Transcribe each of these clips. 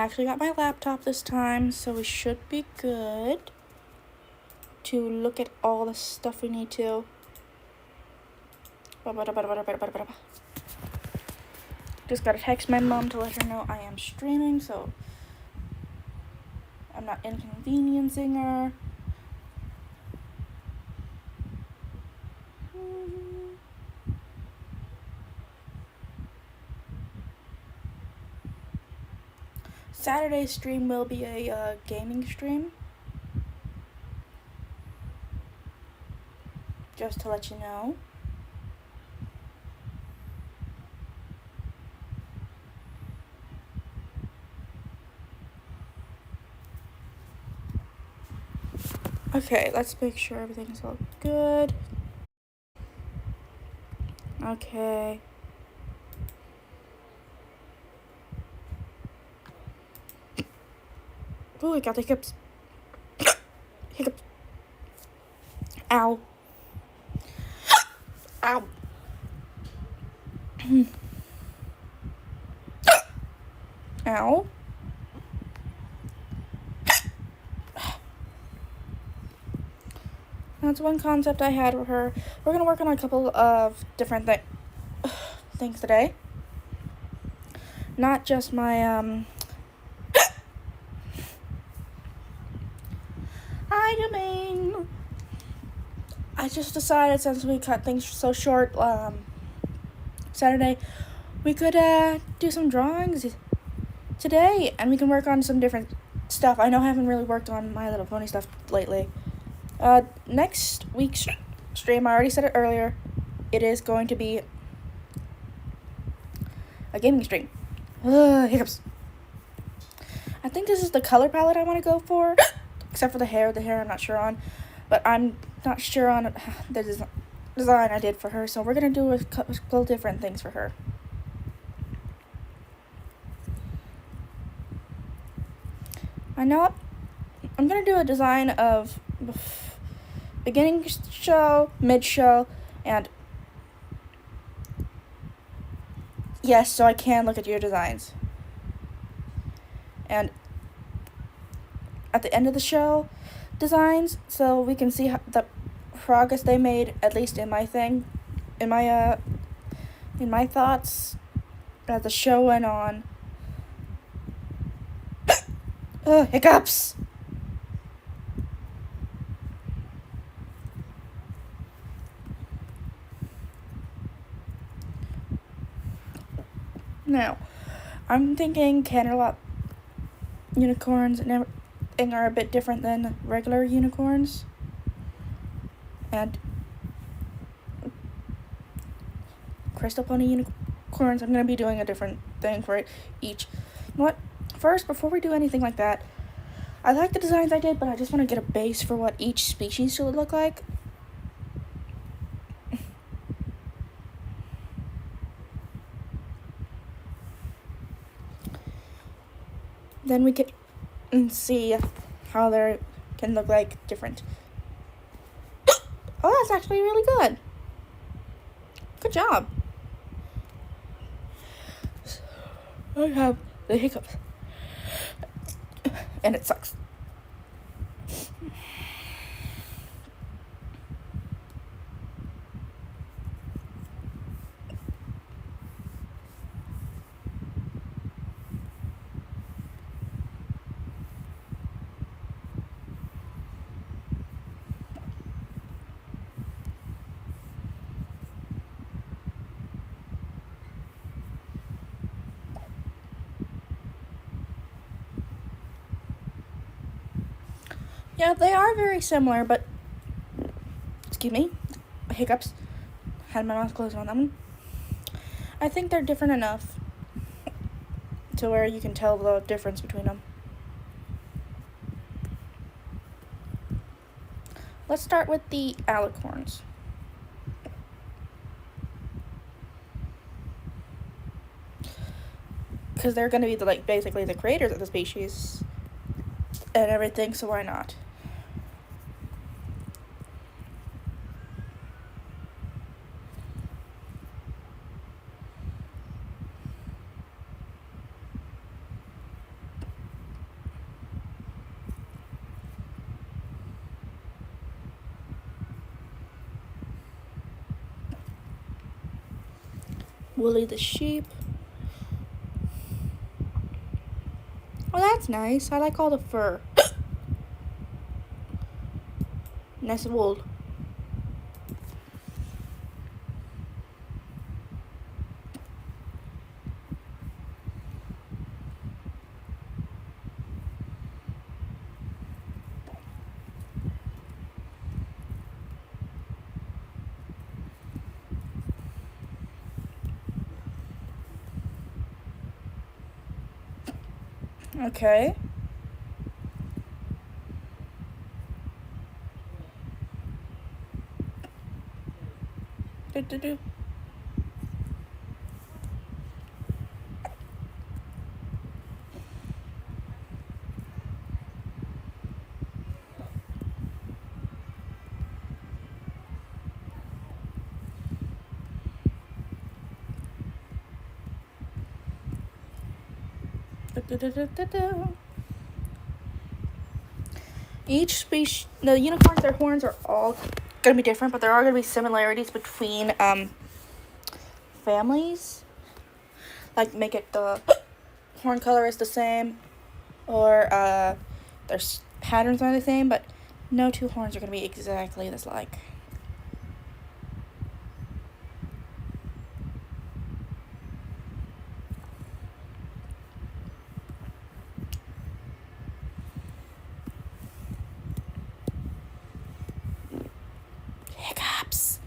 actually got my laptop this time, so we should be good to look at all the stuff we need to. Just gotta text my mom to let her know I am streaming, so I'm not inconveniencing her. Saturday's stream will be a gaming stream. Just to let you know. Okay, let's make sure everything's all good. Okay. Oh, I got the hiccups. Hiccups. Ow. Ow. Ow. That's one concept I had with her. We're gonna work on a couple of different things today. Not just my Hi, Domain. I just decided since we cut things so short Saturday, we could do some drawings today, and we can work on some different stuff. I know I haven't really worked on My Little Pony stuff lately. Next week's stream, I already said it earlier, it is going to be a gaming stream. Hiccups. I think this is the color palette I want to go for, except for the hair. The hair I'm not sure on, but I'm not sure on the design I did for her, so we're going to do a couple different things for her. I know I'm going to do a design of beginning show, mid show, and yes, so I can look at your designs. And at the end of the show, designs, so we can see the progress they made, at least in my thing, in my thoughts as the show went on. Hiccups! Now, I'm thinking Canterlot unicorns and everything are a bit different than regular unicorns. And Crystal Pony unicorns, I'm going to be doing a different thing for each. You know what? First, before we do anything like that, I like the designs I did, but I just want to get a base for what each species should look like. Then we can see how they can look like different. Oh, that's actually really good. Good job. I have the hiccups. And it sucks. Yeah, they are very similar, but excuse me, hiccups. Had my mouth closed on that one. I think they're different enough to where you can tell the difference between them. Let's start with the alicorns. Because they're going to be basically the creators of the species and everything, so why not? Willie the sheep. Oh, that's nice. I like all the fur. Nice wool. Okay. Do. Each species, the unicorns, their horns are all gonna be different, but there are gonna be similarities between families. Like make it the horn color is the same, or their patterns are the same, but no two horns are gonna be exactly this like. Hiccups.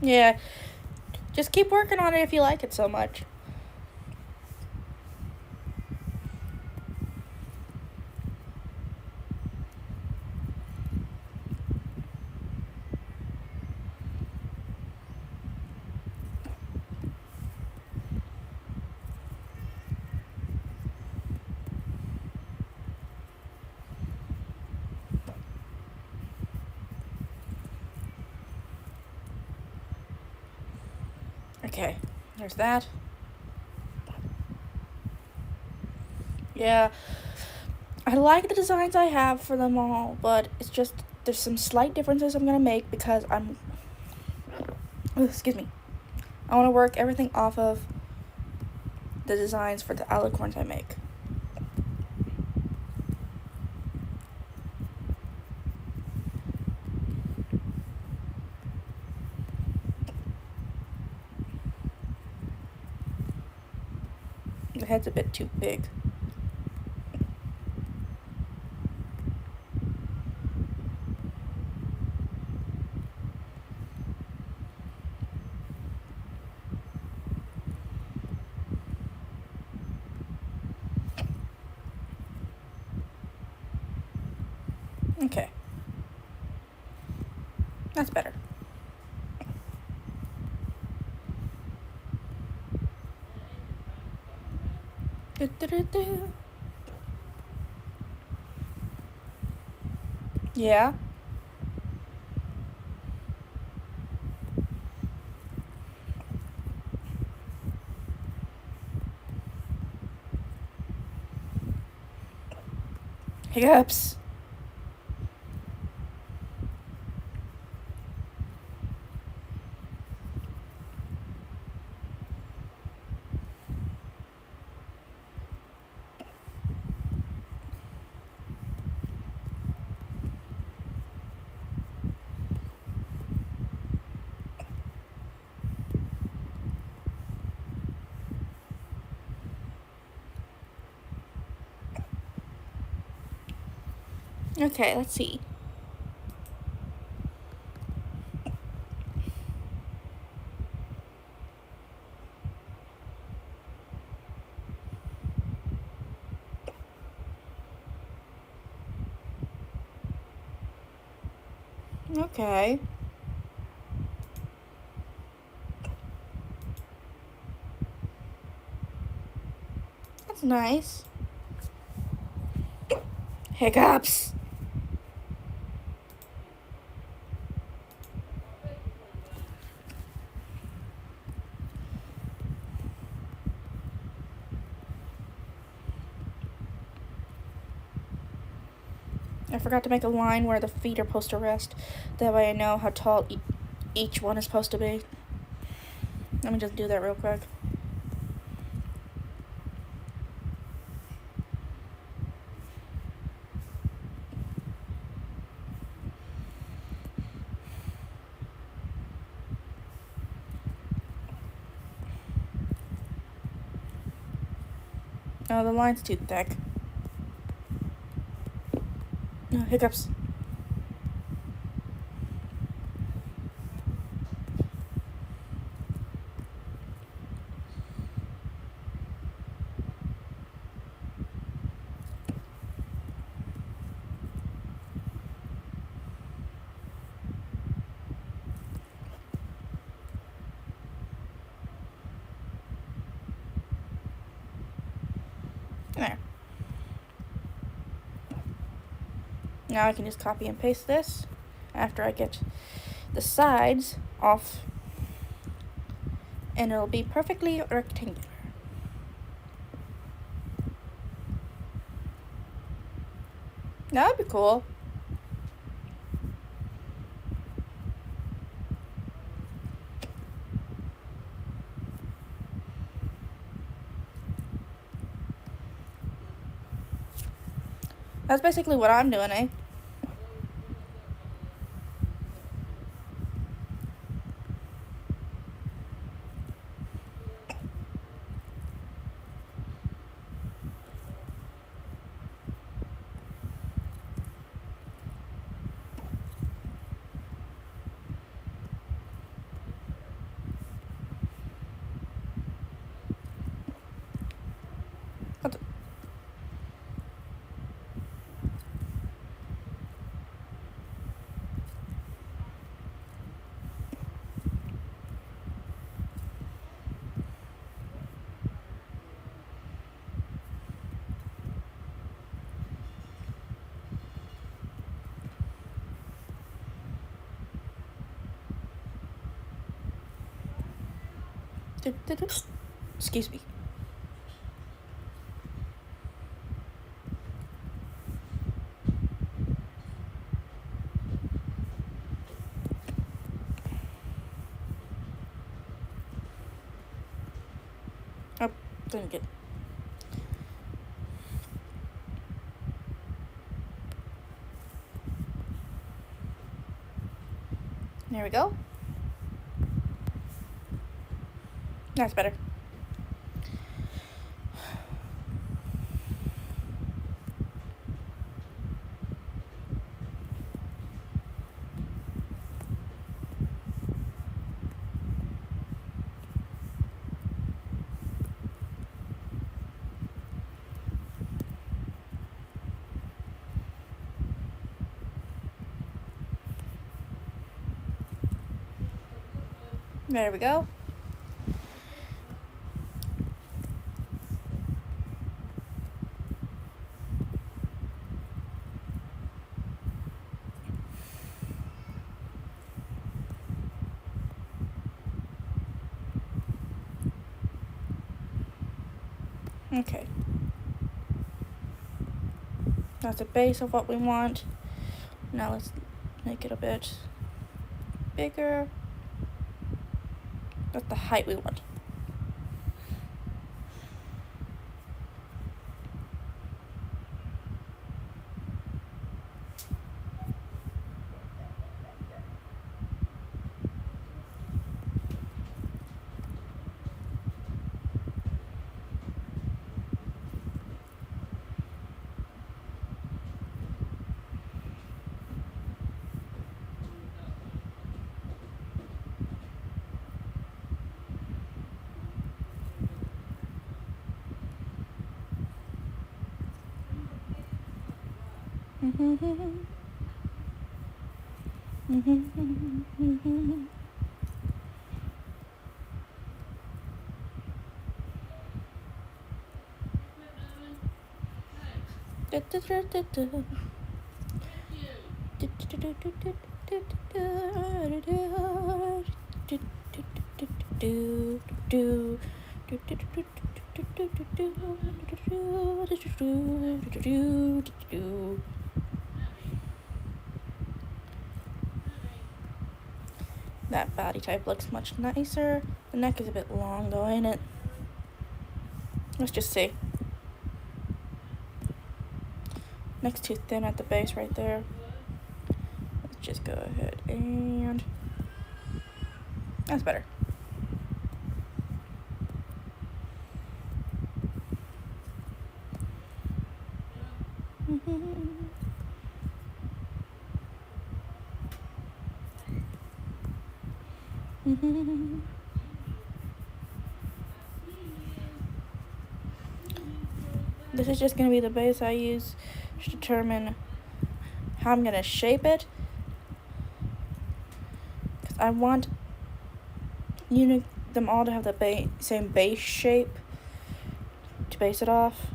Yeah, just keep working on it if you like it so much. Okay, there's that. Yeah, I like the designs I have for them all, but it's just there's some slight differences I'm gonna make because excuse me. I want to work everything off of the designs for the alicorns I make. The head's a bit too big. Okay. That's better. Yeah. Hiccups. Okay, let's see. Okay. That's nice. Hiccups. I forgot to make a line where the feet are supposed to rest. That way I know how tall each one is supposed to be. Let me just do that real quick. Oh, the line's too thick. No, hiccups. There. Now I can just copy and paste this after I get the sides off, and it'll be perfectly rectangular. That would be cool. That's basically what I'm doing, eh? Excuse me. Oh, didn't get. There we go. That's better. There we go. Okay. That's the base of what we want. Now let's make it a bit bigger. That's the height we want. That body type looks much nicer. The neck is a bit long though, ain't it? Let's just see. Neck's too thin at the base right there. Let's just go ahead and... That's better. This is just going to be the base I use to determine how I'm going to shape it. Because I want them all to have the same base shape to base it off.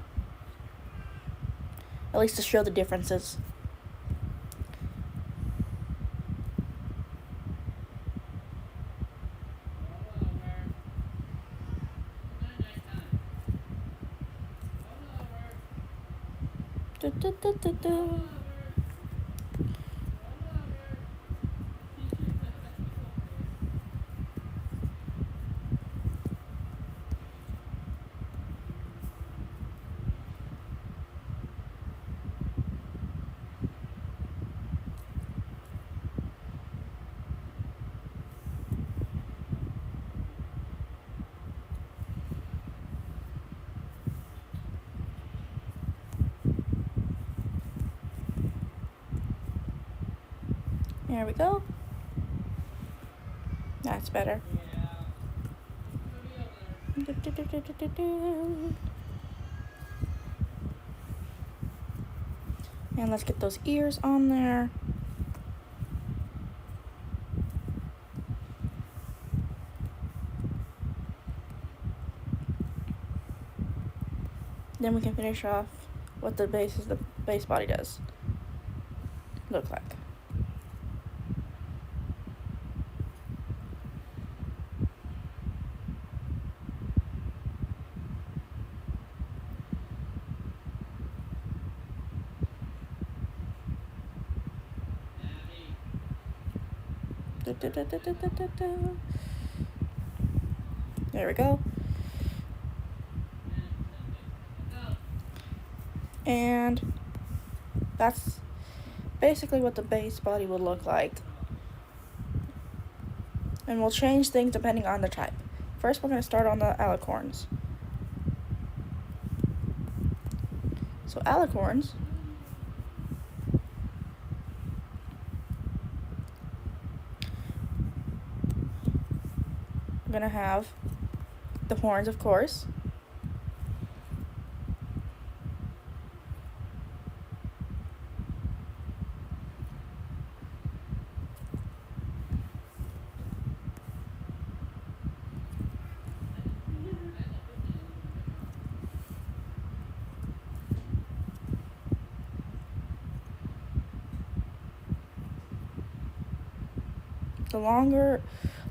At least to show the differences. There we go. That's better. And let's get those ears on there. Then we can finish off what the base body does look like. There we go. And that's basically what the base body will look like. And we'll change things depending on the type. First, we're going to start on the alicorns. So alicorns are going to have the horns, of course.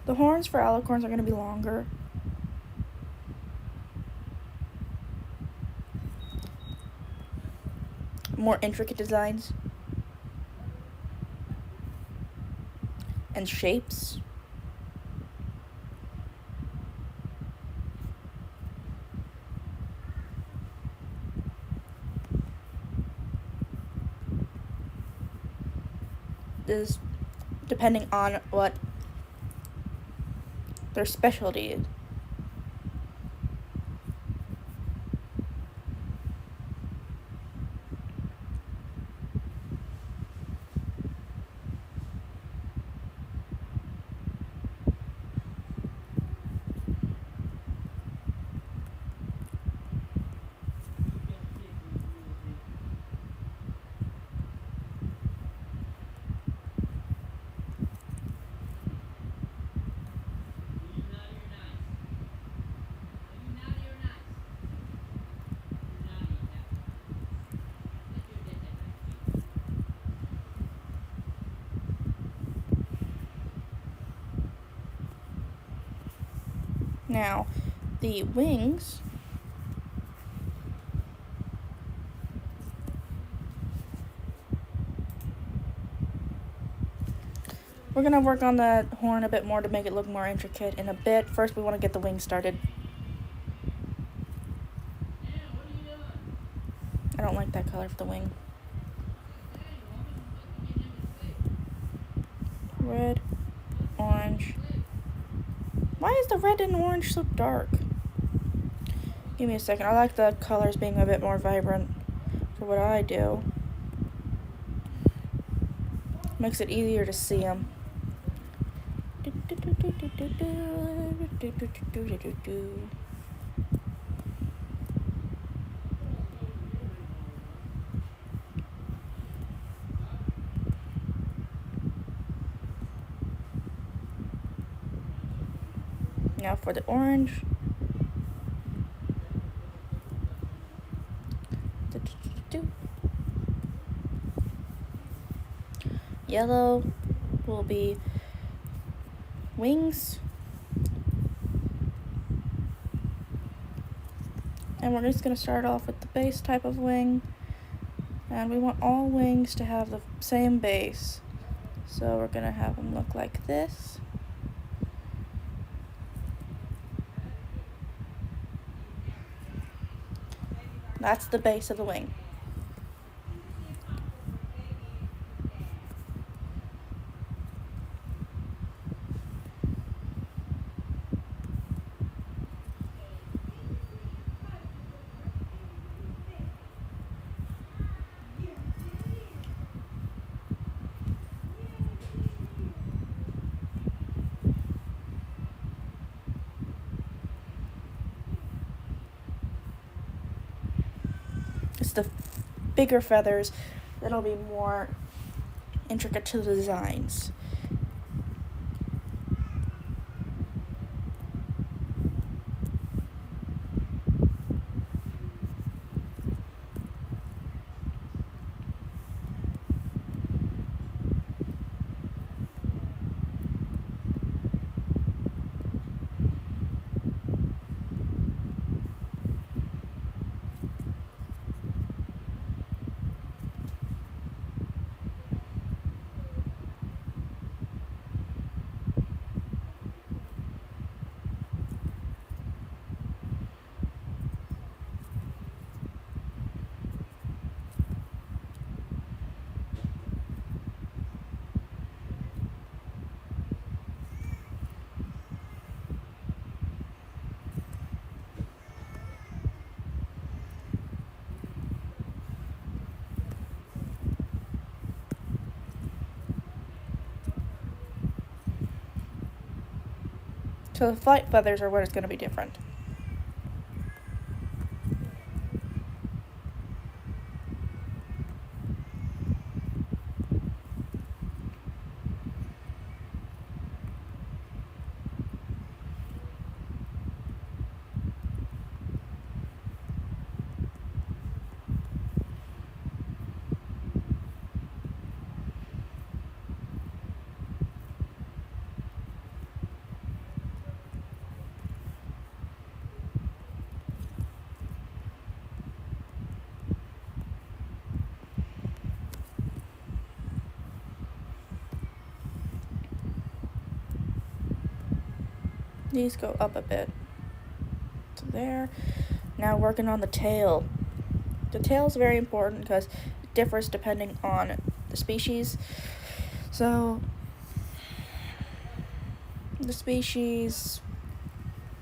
The horns for alicorns are going to be longer. More intricate designs. And shapes. This, depending on what their specialty is. Now, the wings, we're going to work on the horn a bit more to make it look more intricate in a bit. First, we want to get the wings started. I don't like that color for the wing. Red, orange. Why is the red and orange so dark? Give me a second. I like the colors being a bit more vibrant for what I do. Makes it easier to see them. Now for the orange. Yellow will be wings. And we're just going to start off with the base type of wing. And we want all wings to have the same base. So we're going to have them look like this. That's the base of the wing. It's the bigger feathers that'll be more intricate to the designs. So the flight feathers are where it's going to be different. These go up a bit. So there. Now working on the tail. The tail is very important because it differs depending on the species. So the species,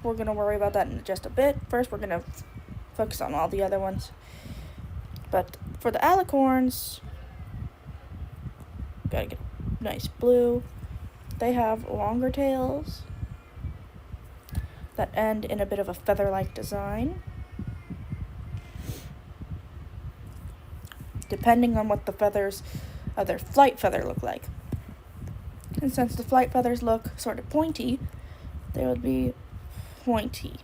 we're going to worry about that in just a bit. First, we're going to focus on all the other ones. But for the alicorns, gotta get nice blue. They have longer tails that end in a bit of a feather-like design, depending on what the feathers of their flight feather look like. And since the flight feathers look sort of pointy, they would be pointy.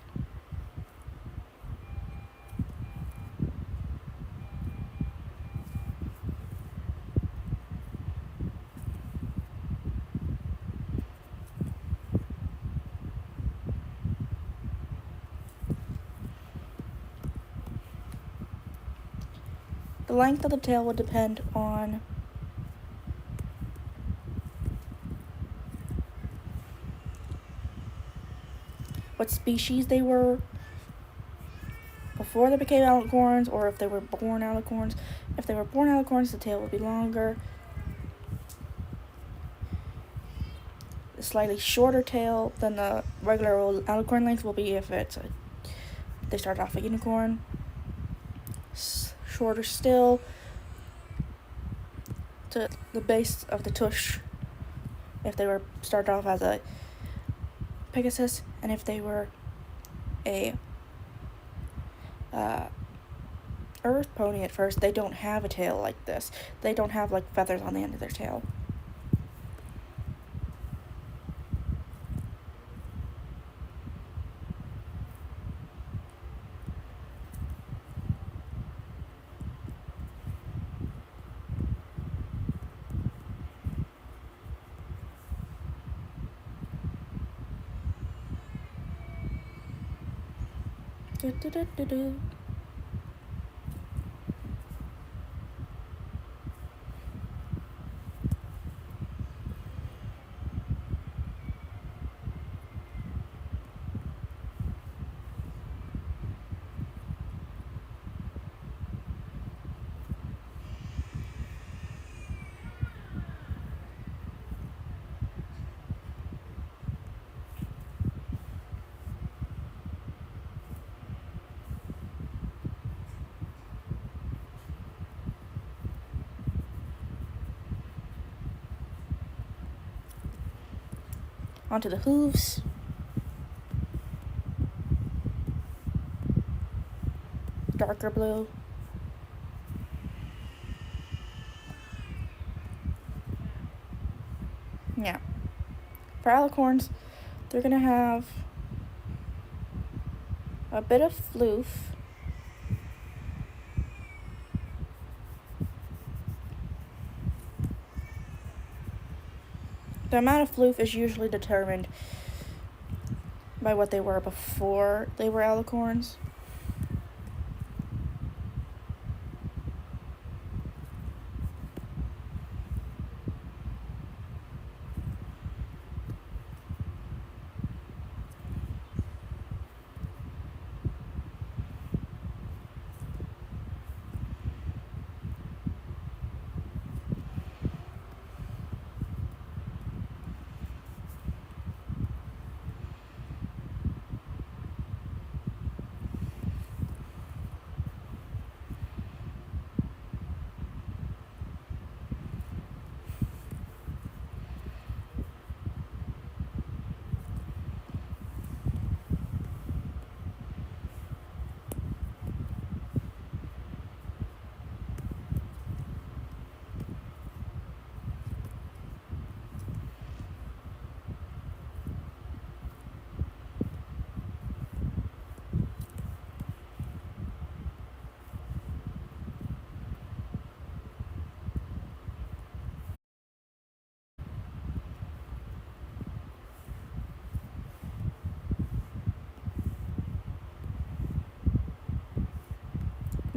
The length of the tail would depend on what species they were before they became alicorns, or if they were born alicorns. If they were born alicorns, the tail would be longer. A slightly shorter tail than the regular old alicorn length will be if they start off a unicorn. Shorter still to the base of the tush if they were started off as a Pegasus, and if they were a earth pony at first, they don't have a tail like this. They don't have like feathers on the end of their tail. Do-do-do-do-do. Onto the hooves. Darker blue. Yeah. For alicorns, they're gonna have a bit of floof. The amount of floof is usually determined by what they were before they were alicorns.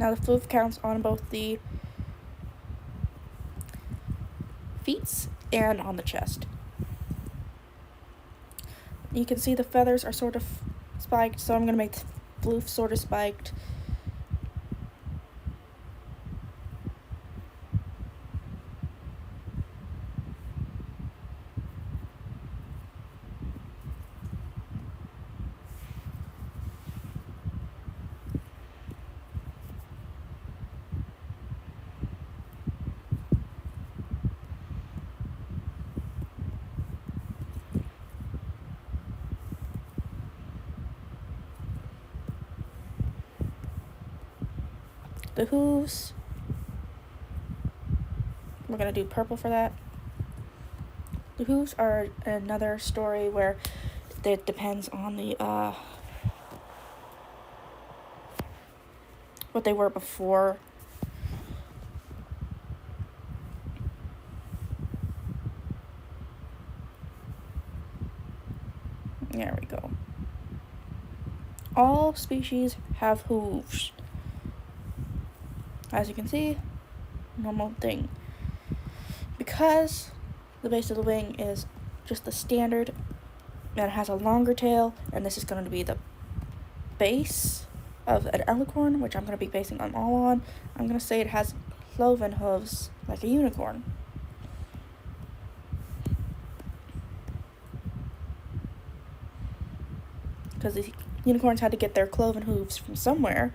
Now the floof counts on both the feet and on the chest. You can see the feathers are sort of spiked, so I'm going to make the floof sort of spiked. The hooves, we're going to do purple for that. The hooves are another story where it depends on the what they were before. There we go. All species have hooves. As you can see, normal thing. Because the base of the wing is just the standard, and it has a longer tail, and this is going to be the base of an alicorn, which I'm going to be basing them all on. I'm going to say it has cloven hooves like a unicorn. Because the unicorns had to get their cloven hooves from somewhere.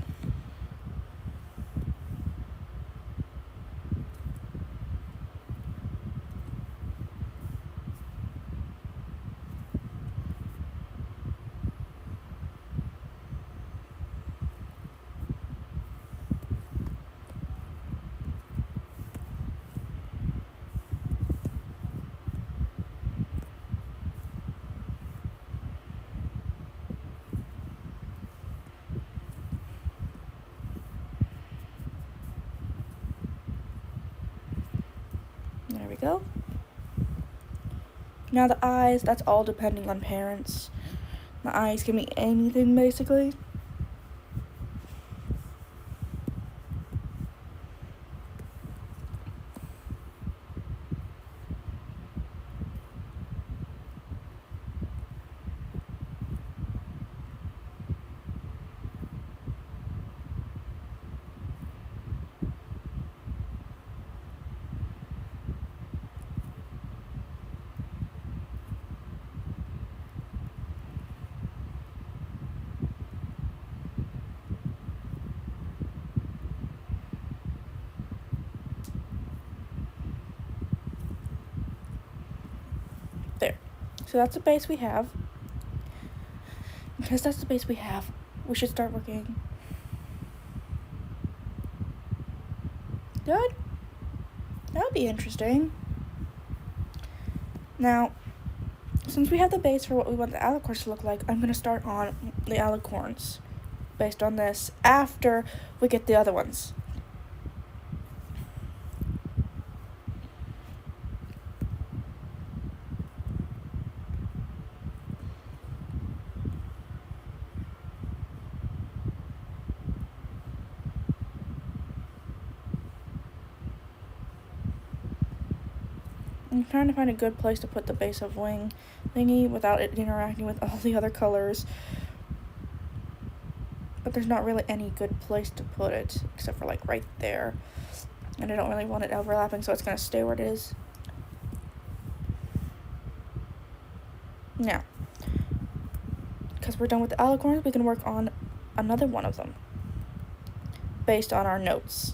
There we go. Now the eyes, that's all depending on parents. The eyes can be anything basically. There. So that's the base we have. Because that's the base we have, we should start working. Good? That would be interesting. Now, since we have the base for what we want the alicorns to look like, I'm going to start on the alicorns based on this after we get the other ones. I'm trying to find a good place to put the base of wing thingy without it interacting with all the other colors. But there's not really any good place to put it, except for like right there. And I don't really want it overlapping, so it's going to stay where it is. Now, because we're done with the alicorns, we can work on another one of them based on our notes.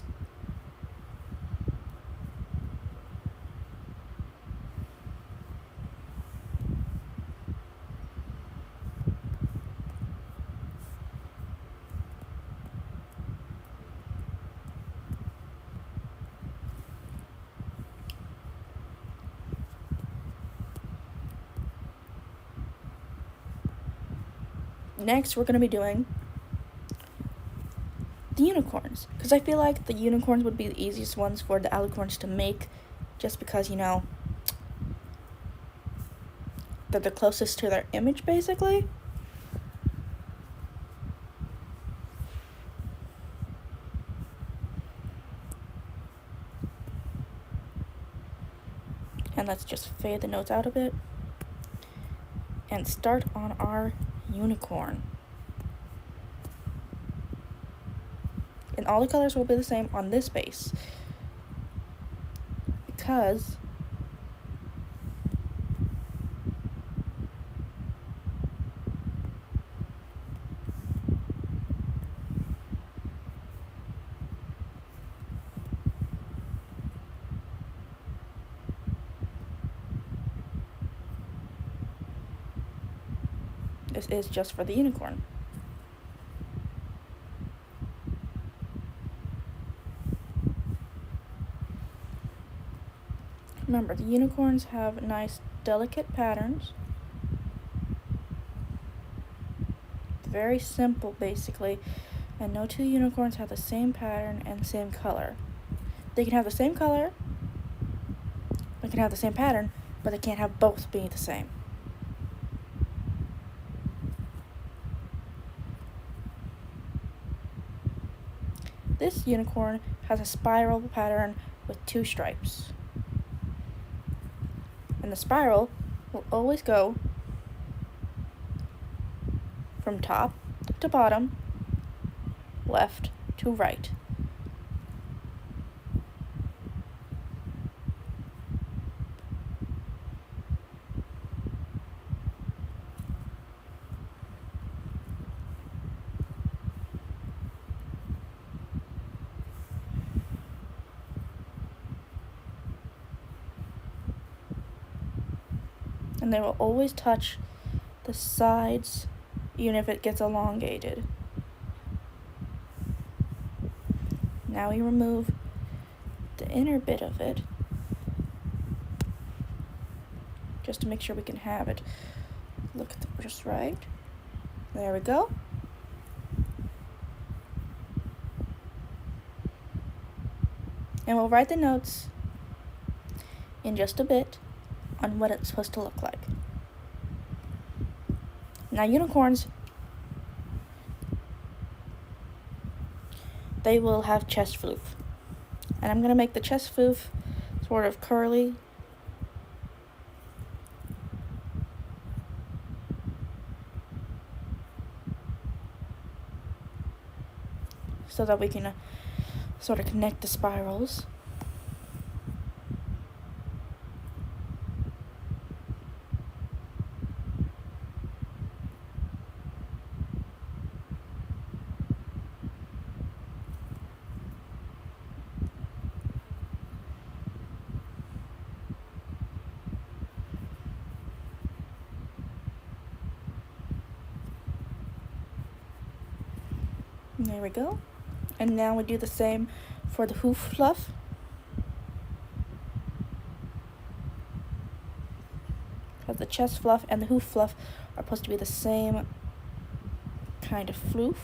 Next, we're going to be doing the unicorns, because I feel like the unicorns would be the easiest ones for the alicorns to make, just because, you know, they're the closest to their image, basically. And let's just fade the notes out a bit and start on our unicorn. And all the colors will be the same on this base, because this is just for the unicorn. Remember, the unicorns have nice, delicate patterns. Very simple, basically. And no two unicorns have the same pattern and same color. They can have the same color, they can have the same pattern, but they can't have both be the same. This unicorn has a spiral pattern with 2 stripes. And the spiral will always go from top to bottom, left to right. And they will always touch the sides, even if it gets elongated. Now we remove the inner bit of it, just to make sure we can have it look just right. There we go. And we'll write the notes in just a bit on what it's supposed to look like. Now unicorns, they will have chest floof. And I'm going to make the chest floof sort of curly. So that we can sort of connect the spirals. There we go. And now we do the same for the hoof fluff. Because the chest fluff and the hoof fluff are supposed to be the same kind of floof.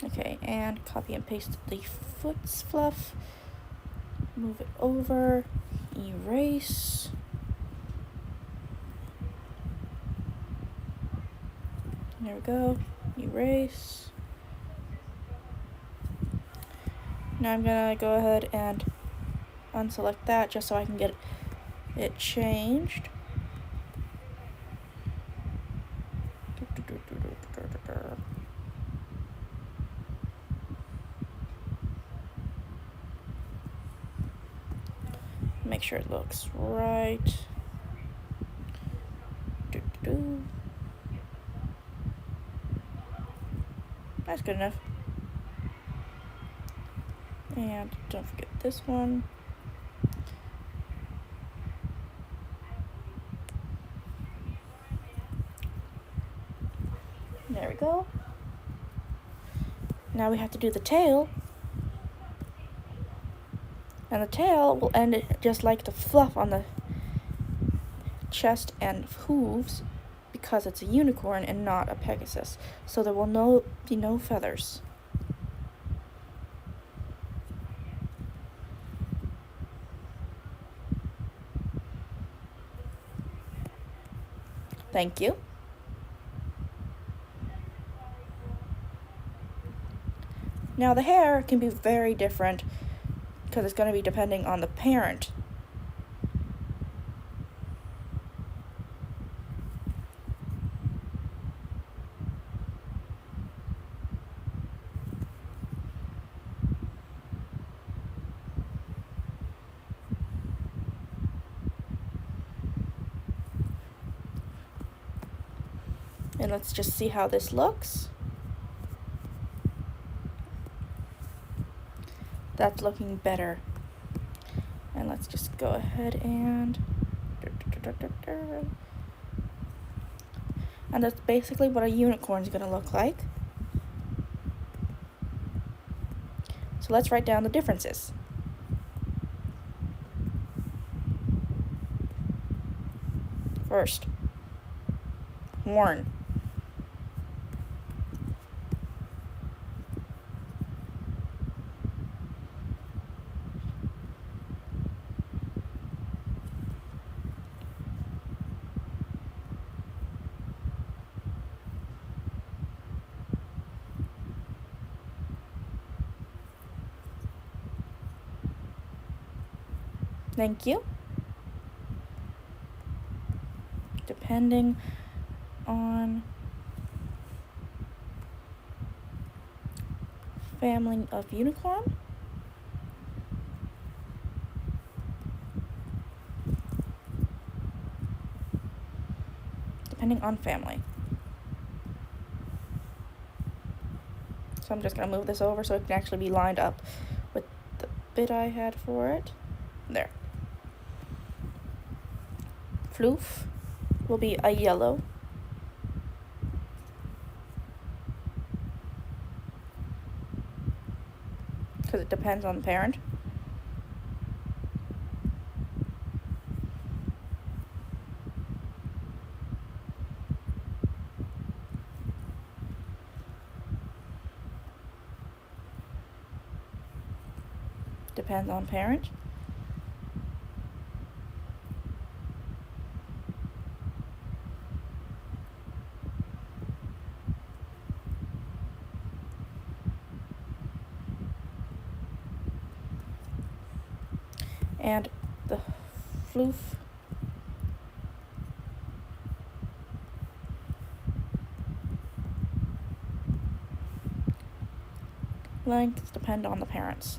Okay, and copy and paste the foot's fluff. Move it over. Erase. There we go. Erase. Now I'm gonna go ahead and unselect that just so I can get it changed. Make sure it looks right. That's good enough. And don't forget this one. There we go. Now we have to do the tail. And the tail will end just like the fluff on the chest and hooves because it's a unicorn and not a Pegasus. So there will be no feathers. Thank you. Now the hair can be very different because it's going to be depending on the parent. And let's just see how this looks. That's looking better. And let's just go ahead and that's basically what a unicorn is going to look like. So let's write down the differences. First, horn. Thank you. Depending on family of unicorn. Depending on family. So I'm just going to move this over so it can actually be lined up with the bit I had for it. There. Floof will be a yellow. Because it depends on the parent. Depends on parent. And the floof lengths depend on the parents.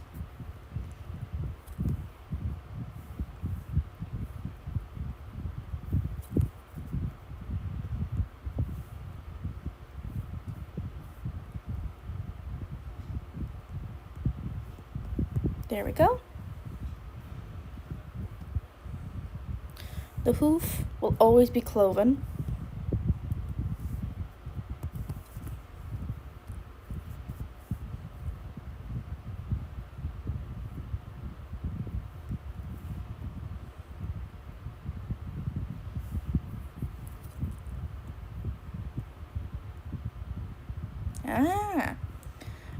There we go. The hoof will always be cloven.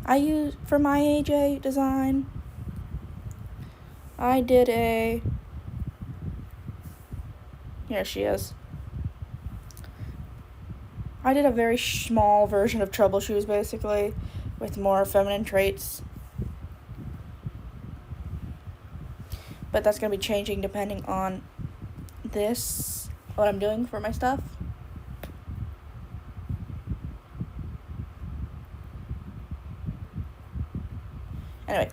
I use, for my AJ design, I did a, here she is. I did a very small version of Trouble Shoes, basically, with more feminine traits. But that's going to be changing depending on this, what I'm doing for my stuff. Anyway,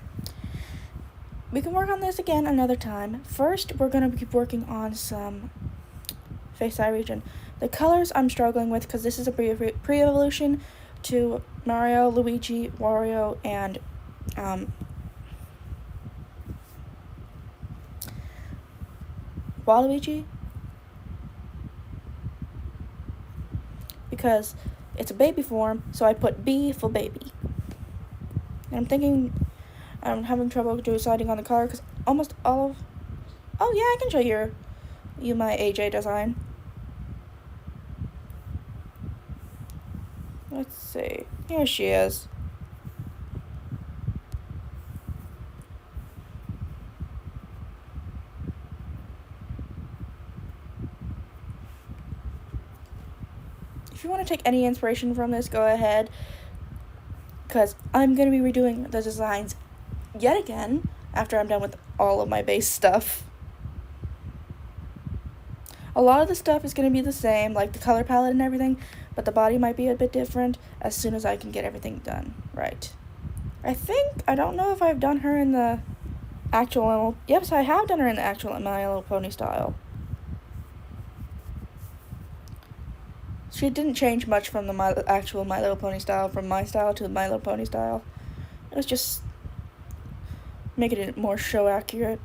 we can work on this again another time. First, we're going to keep working on some face eye region. The colors I'm struggling with because this is a pre-evolution to Mario, Luigi, Wario, and Waluigi, because it's a baby form, so I put B for baby. And I'm thinking I'm having trouble deciding on the color because almost all of, oh yeah, I can show you my AJ design. Let's see, here she is. If you want to take any inspiration from this, go ahead, because I'm going to be redoing the designs yet again after I'm done with all of my base stuff. A lot of the stuff is going to be the same, like the color palette and everything, but the body might be a bit different as soon as I can get everything done right. I don't know if I've done her in the actual, yes, I have done her in the actual My Little Pony style. She didn't change much from the actual My Little Pony style, from my style to the My Little Pony style. It was just making it more show accurate.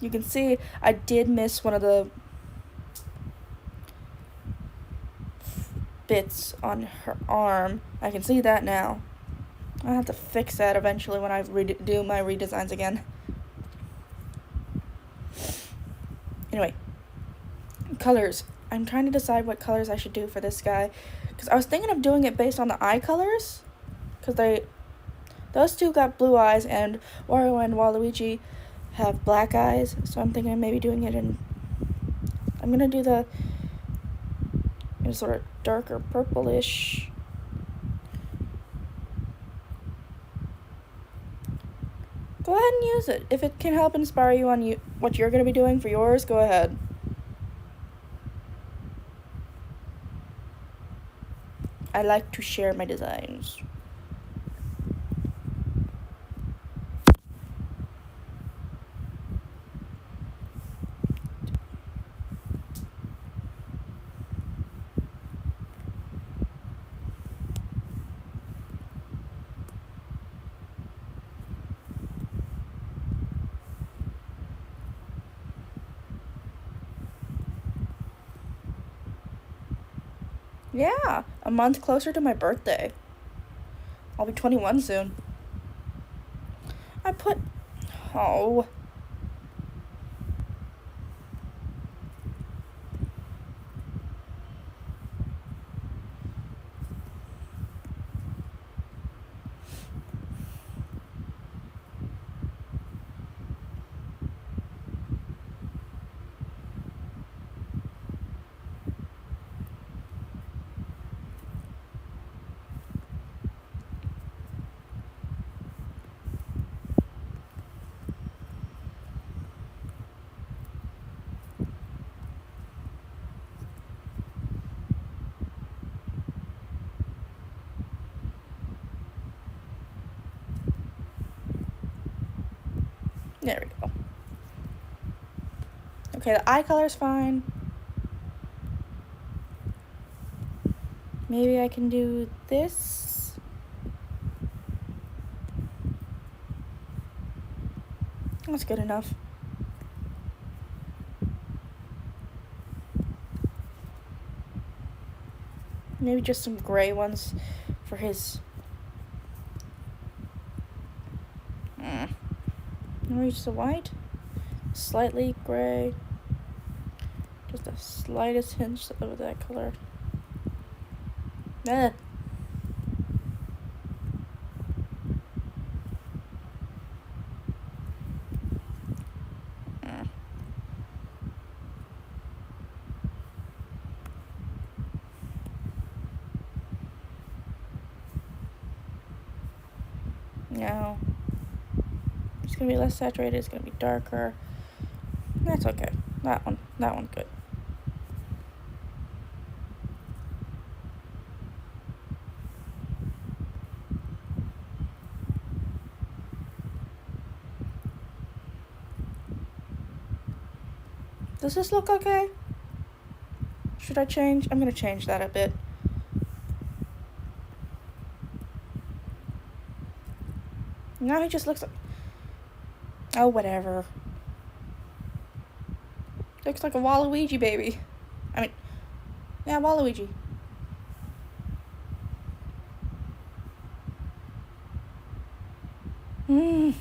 You can see I did miss one of the bits on her arm. I can see that now. I'll have to fix that eventually when I do my redesigns again. Anyway, colors. I'm trying to decide what colors I should do for this guy, because I was thinking of doing it based on the eye colors, because those two got blue eyes, and Wario and Waluigi have black eyes, so I'm thinking of maybe doing it in, I'm gonna do the sort of darker purplish. Go ahead and use it. If it can help inspire you on what you're gonna be doing for yours, go ahead. I like to share my designs. Yeah, a month closer to my birthday. I'll be 21 soon. Oh. There we go. Okay, the eye color's fine. Maybe I can do this. That's good enough. Maybe just some gray ones for his. Maybe just a white, slightly gray, just the slightest hint of that color. Ah. No. It's gonna be less saturated, it's gonna be darker. That's okay. That one's good. Does this look okay? Should I change? I'm gonna change that a bit. Now he just looks like... Oh, whatever. Looks like a Waluigi baby. I mean, yeah, Waluigi. The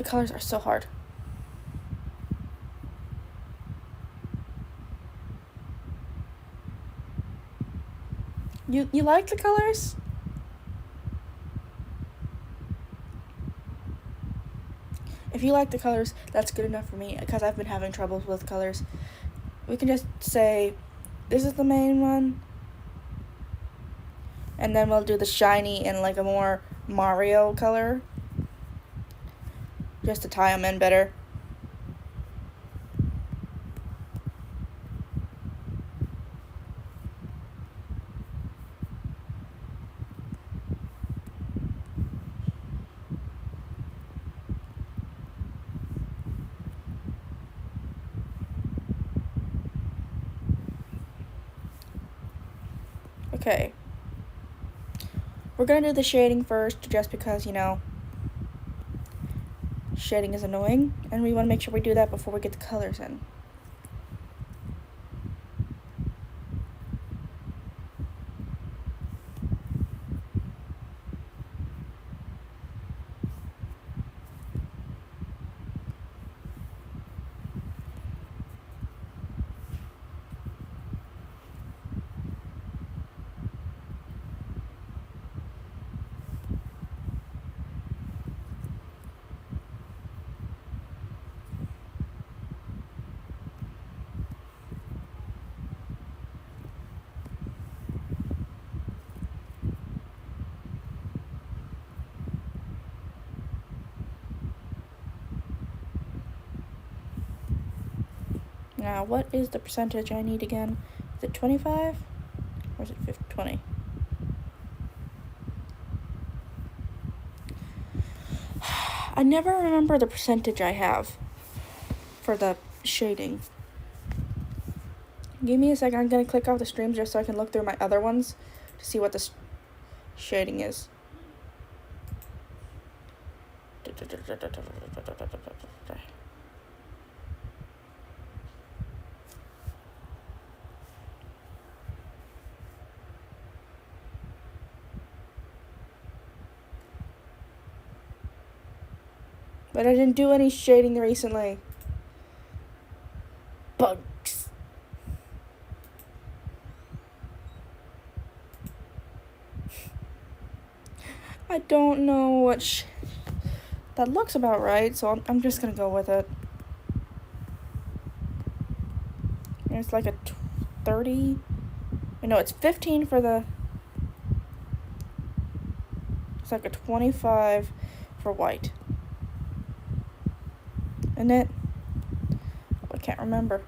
colors are so hard. You like the colors? If you like the colors, that's good enough for me, because I've been having troubles with colors. We can just say, this is the main one, and then we'll do the shiny in like a more Mario color, just to tie them in better. Okay. We're gonna do the shading first, just because, you know, shading is annoying, and we want to make sure we do that before we get the colors in. Now, what is the percentage I need again? Is it 25? Or is it 50, 20? I never remember the percentage I have for the shading. Give me a second. I'm going to click off the stream just so I can look through my other ones to see what the shading is. But I didn't do any shading recently. Bugs. I don't know what that looks about right, so I'm just gonna go with it. It's like a 30. No, it's 15 for the. It's like a 25 for white. Isn't it? Oh, I can't remember.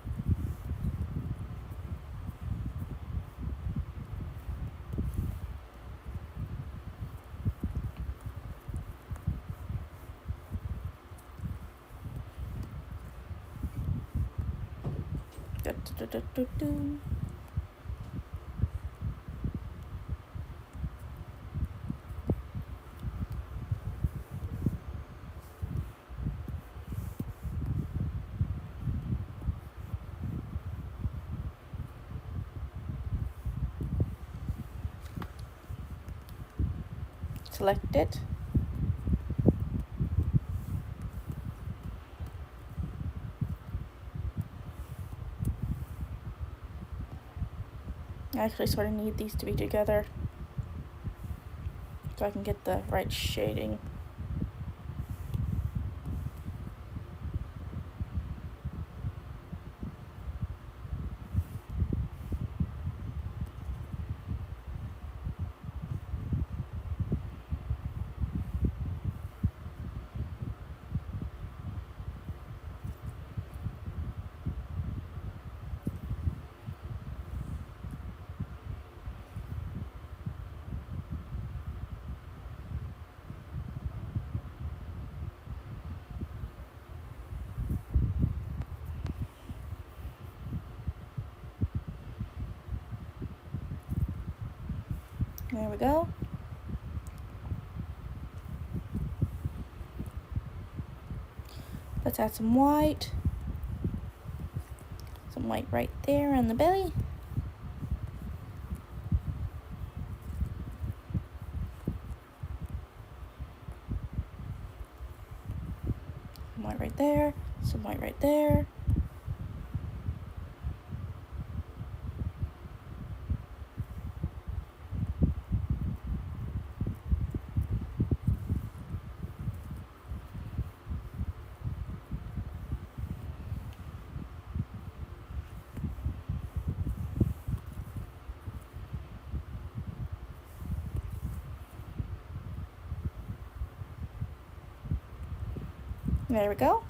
Select it. I actually sort of need these to be together so I can get the right shading. There we go. Let's add some white. Some white right there on the belly. Some white right there. Some white right there. There we go.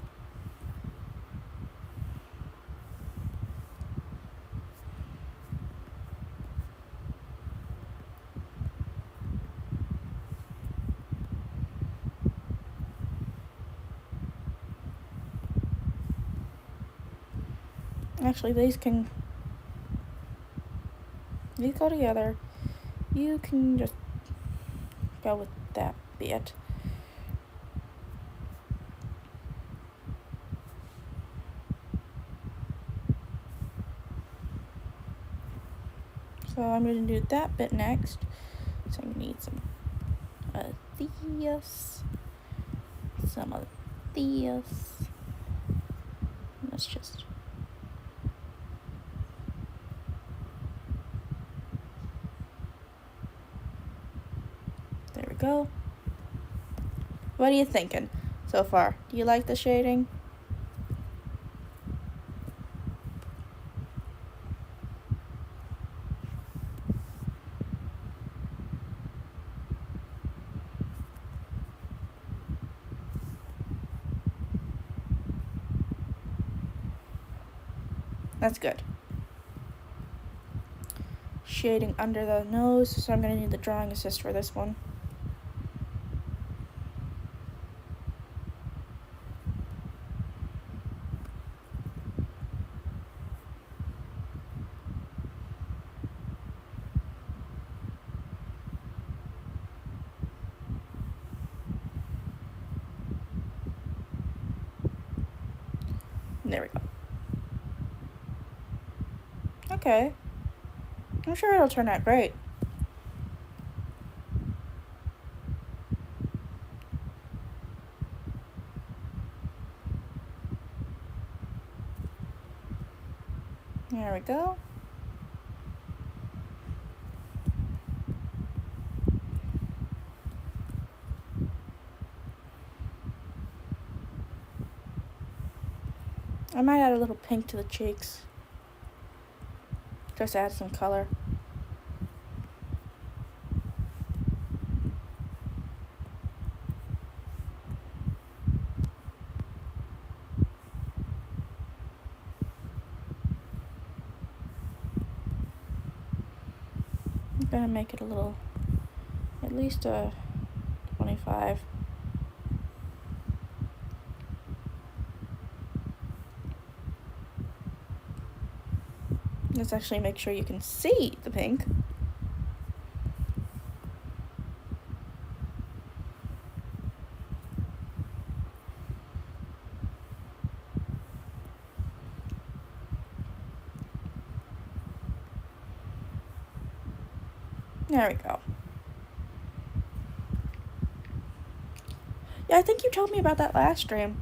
Actually, these go together. You can just go with that bit. So I'm going to do that bit next. So I'm going to need some of these, some of these. Let's just... There we go. What are you thinking so far? Do you like the shading? That's good. Shading under the nose, so I'm going to need the drawing assist for this one. There we go. Okay. I'm sure it'll turn out great. There we go. I might add a little pink to the cheeks. Just add some color. I'm gonna make it a little, at least a 25. Let's actually make sure you can see the pink. There we go. Yeah, I think you told me about that last stream.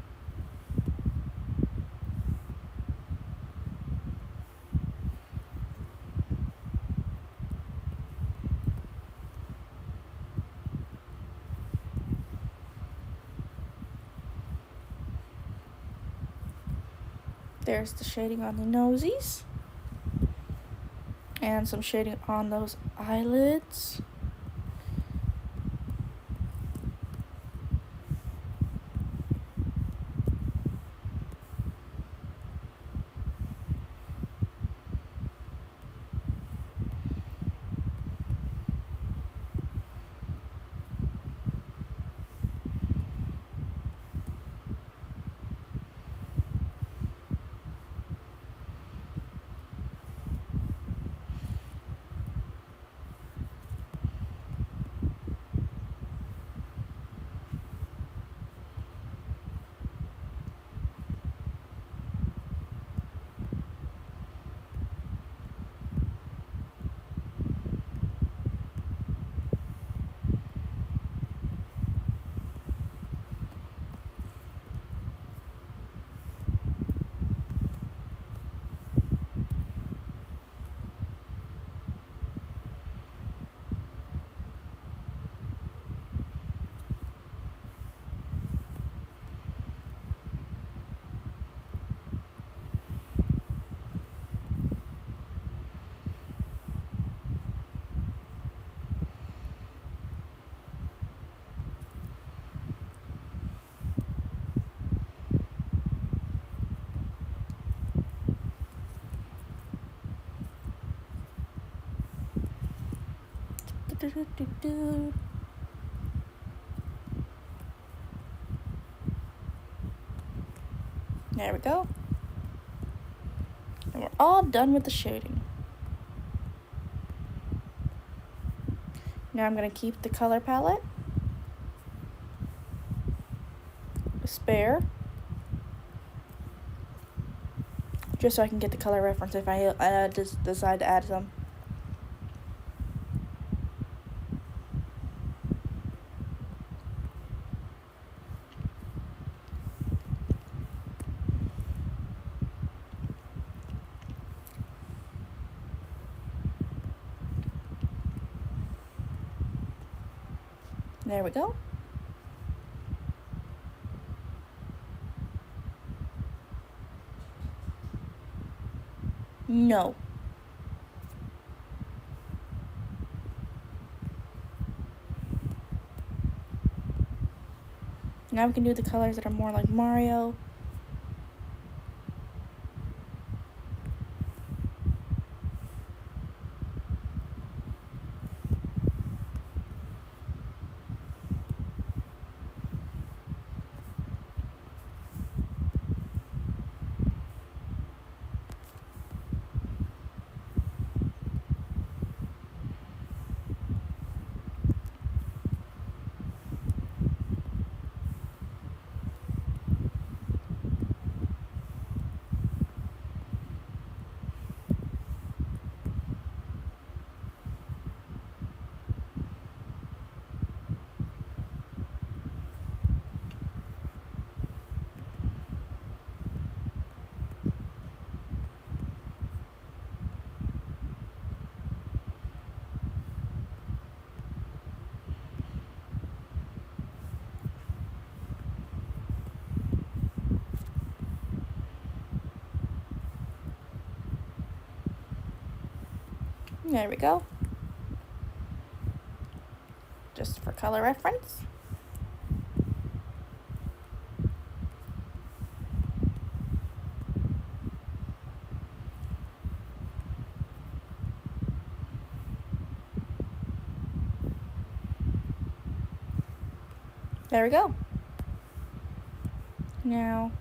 There's the shading on the nosies. And some shading on those eyelids. There we go. And we're all done with the shading. Now I'm going to keep the color palette. Spare. Just so I can get the color reference if I just decide to add some. There we go. No. Now we can do the colors that are more like Mario. There we go. Just for color reference. There we go. Now,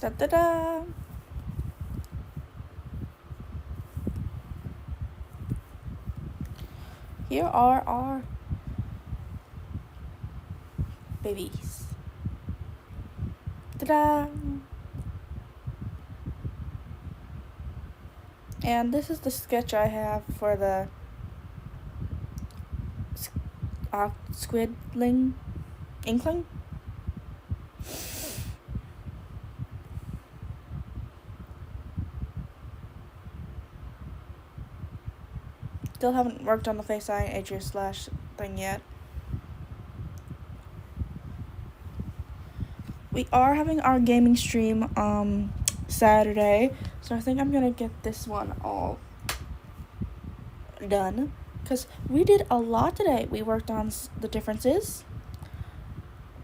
da-da-da. Here are our babies. Ta-da! And this is the sketch I have for the squidling inkling. Still haven't worked on the face eye edges slash thing yet. We are having our gaming stream Saturday, so I think I'm gonna get this one all done because we did a lot today. We worked on the differences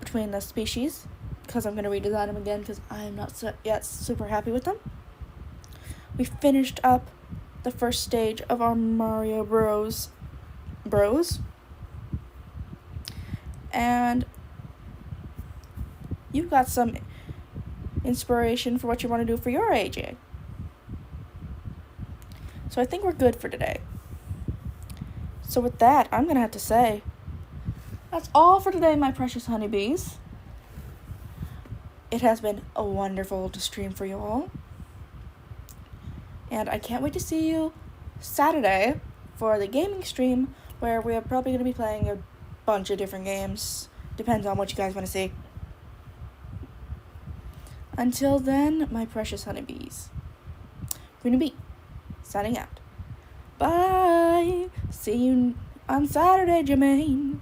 between the species because I'm gonna redesign them again because I am not yet super happy with them. We finished up the first stage of our Mario Bros. And you got some inspiration for what you want to do for your AJ. So I think we're good for today. So with that, I'm going to have to say, that's all for today, my precious honeybees. It has been a wonderful to stream for you all. And I can't wait to see you Saturday for the gaming stream where we're probably going to be playing a bunch of different games. Depends on what you guys want to see. Until then, my precious honeybees. Queen B, signing out. Bye. See you on Saturday, Jermaine.